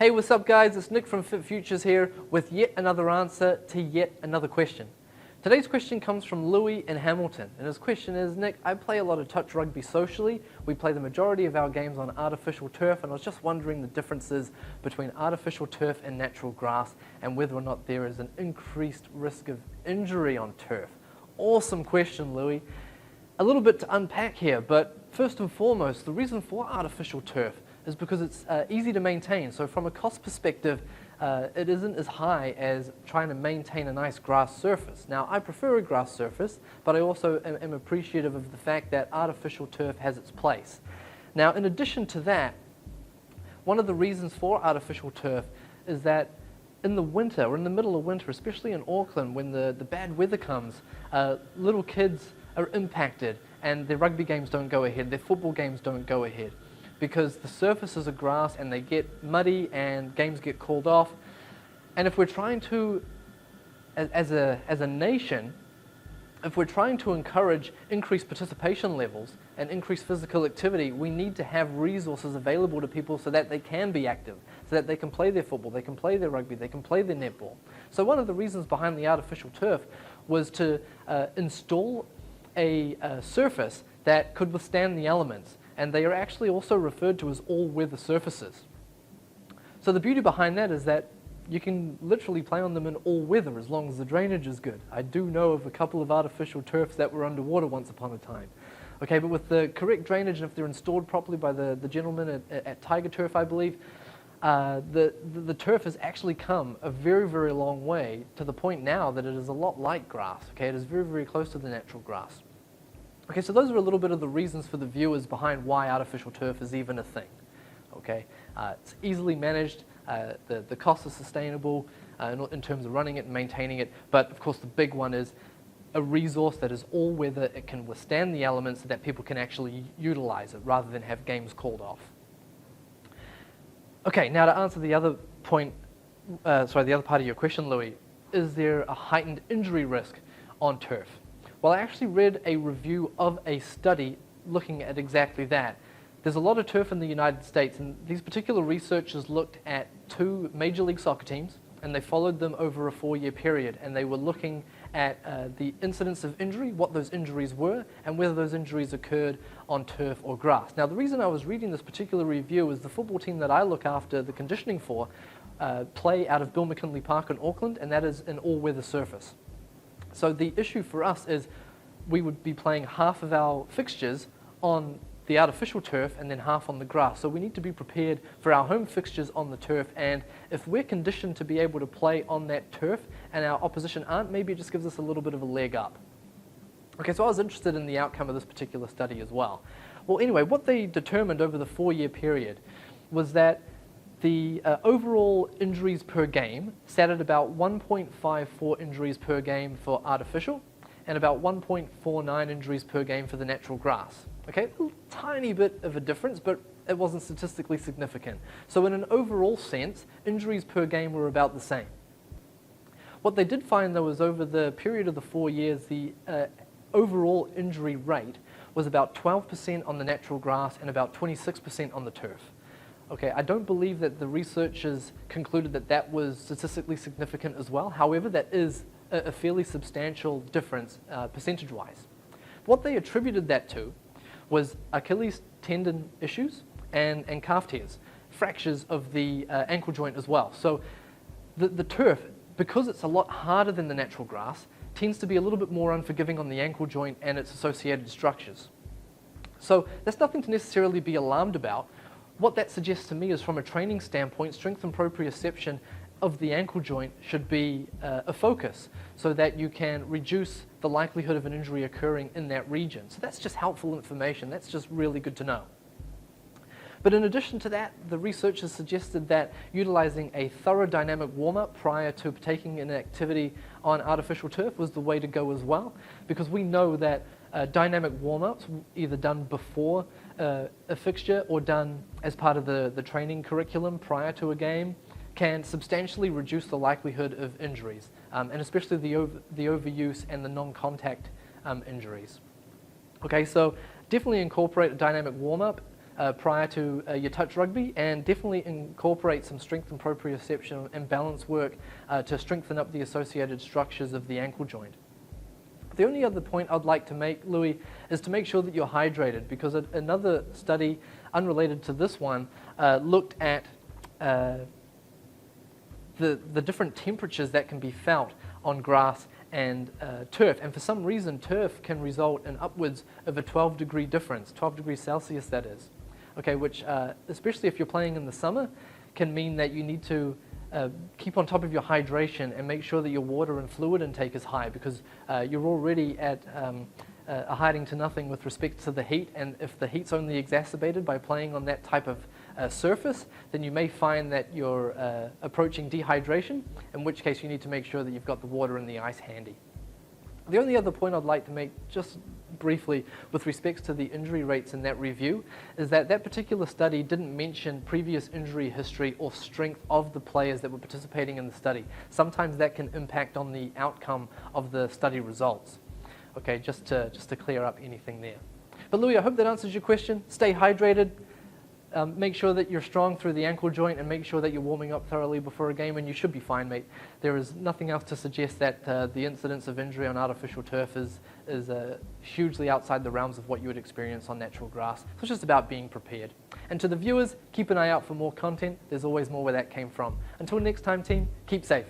Hey, what's up guys? It's Nick from Fit Futures here with yet another answer to yet another question. Today's question comes from Louis in Hamilton, and his question is, Nick, I play a lot of touch rugby socially. We play the majority of our games on artificial turf, and I was just wondering the differences between artificial turf and natural grass and whether or not there is an increased risk of injury on turf. Awesome question, Louis. A little bit to unpack here, but first and foremost, the reason for artificial turf is because it's easy to maintain. So from a cost perspective, it isn't as high as trying to maintain a nice grass surface. Now, I prefer a grass surface, but I also am appreciative of the fact that artificial turf has its place. Now, in addition to that, one of the reasons for artificial turf is that in the winter, or in the middle of winter, especially in Auckland, when the bad weather comes, little kids are impacted and their rugby games don't go ahead, their football games don't go ahead, because the surfaces are grass and they get muddy and games get called off. And if we're trying to, as a nation, if we're trying to encourage increased participation levels and increased physical activity, we need to have resources available to people so that they can be active, so that they can play their football, they can play their rugby, they can play their netball. So one of the reasons behind the artificial turf was to install a surface that could withstand the elements. And they are actually also referred to as all-weather surfaces. So the beauty behind that is that you can literally play on them in all weather as long as the drainage is good. I do know of a couple of artificial turfs that were underwater once upon a time. Okay, but with the correct drainage, and if they're installed properly by the gentleman at Tiger Turf, I believe, the turf has actually come a very, very long way, to the point now that it is a lot like grass. Okay, it is very, very close to the natural grass. Okay, so those are a little bit of the reasons for the viewers behind why artificial turf is even a thing. Okay, it's easily managed, the cost is sustainable in terms of running it and maintaining it, but of course the big one is a resource that is all weather, it can withstand the elements so that people can actually utilize it rather than have games called off. Okay, now to answer the other point, the other part of your question, Louis, is there a heightened injury risk on turf? Well, I actually read a review of a study looking at exactly that. There's a lot of turf in the United States, and these particular researchers looked at 2 Major League Soccer teams, and they followed them over a 4-year period, and they were looking at the incidence of injury, what those injuries were, and whether those injuries occurred on turf or grass. Now, the reason I was reading this particular review is the football team that I look after the conditioning for play out of Bill McKinley Park in Auckland, and that is an all-weather surface. So the issue for us is we would be playing half of our fixtures on the artificial turf and then half on the grass. So we need to be prepared for our home fixtures on the turf, and if we're conditioned to be able to play on that turf and our opposition aren't, maybe it just gives us a little bit of a leg up. Okay, so I was interested in the outcome of this particular study as well. Well, anyway, what they determined over the 4-year period was that the overall injuries per game sat at about 1.54 injuries per game for artificial and about 1.49 injuries per game for the natural grass. Okay, a tiny bit of a difference, but it wasn't statistically significant. So in an overall sense, injuries per game were about the same. What they did find, though, is over the period of the 4 years, the overall injury rate was about 12% on the natural grass and about 26% on the turf. Okay, I don't believe that the researchers concluded that that was statistically significant as well. However, that is a fairly substantial difference percentage-wise. What they attributed that to was Achilles tendon issues and calf tears, fractures of the ankle joint as well. So the turf, because it's a lot harder than the natural grass, tends to be a little bit more unforgiving on the ankle joint and its associated structures. So that's nothing to necessarily be alarmed about. What that suggests to me is, from a training standpoint, strength and proprioception of the ankle joint should be a focus so that you can reduce the likelihood of an injury occurring in that region. So that's just helpful information. That's just really good to know. But in addition to that, the researchers suggested that utilizing a thorough dynamic warm-up prior to taking an activity on artificial turf was the way to go as well, because we know that dynamic warm-ups, either done before a fixture or done as part of the training curriculum prior to a game, can substantially reduce the likelihood of injuries, and especially the overuse and the non-contact injuries. Okay, so definitely incorporate a dynamic warm-up. prior to your touch rugby, and definitely incorporate some strength and proprioception and balance work to strengthen up the associated structures of the ankle joint. The only other point I'd like to make, Louis, is to make sure that you're hydrated, because another study unrelated to this one looked at the different temperatures that can be felt on grass and turf, and for some reason turf can result in upwards of a 12-degree difference, 12 degrees Celsius that is, okay, which especially if you're playing in the summer can mean that you need to keep on top of your hydration and make sure that your water and fluid intake is high, because you're already at a hiding to nothing with respect to the heat, and if the heat's only exacerbated by playing on that type of surface, then you may find that you're approaching dehydration, in which case you need to make sure that you've got the water and the ice handy. The only other point I'd like to make just briefly with respect to the injury rates in that review is that that particular study didn't mention previous injury history or strength of the players that were participating in the study. Sometimes that can impact on the outcome of the study results. Okay, just to clear up anything there. But Louis, I hope that answers your question. Stay hydrated. Make sure that you're strong through the ankle joint, and make sure that you're warming up thoroughly before a game, and you should be fine, mate. There is nothing else to suggest that the incidence of injury on artificial turf is hugely outside the realms of what you would experience on natural grass. So it's just about being prepared. And to the viewers, keep an eye out for more content. There's always more where that came from. Until next time, team, keep safe.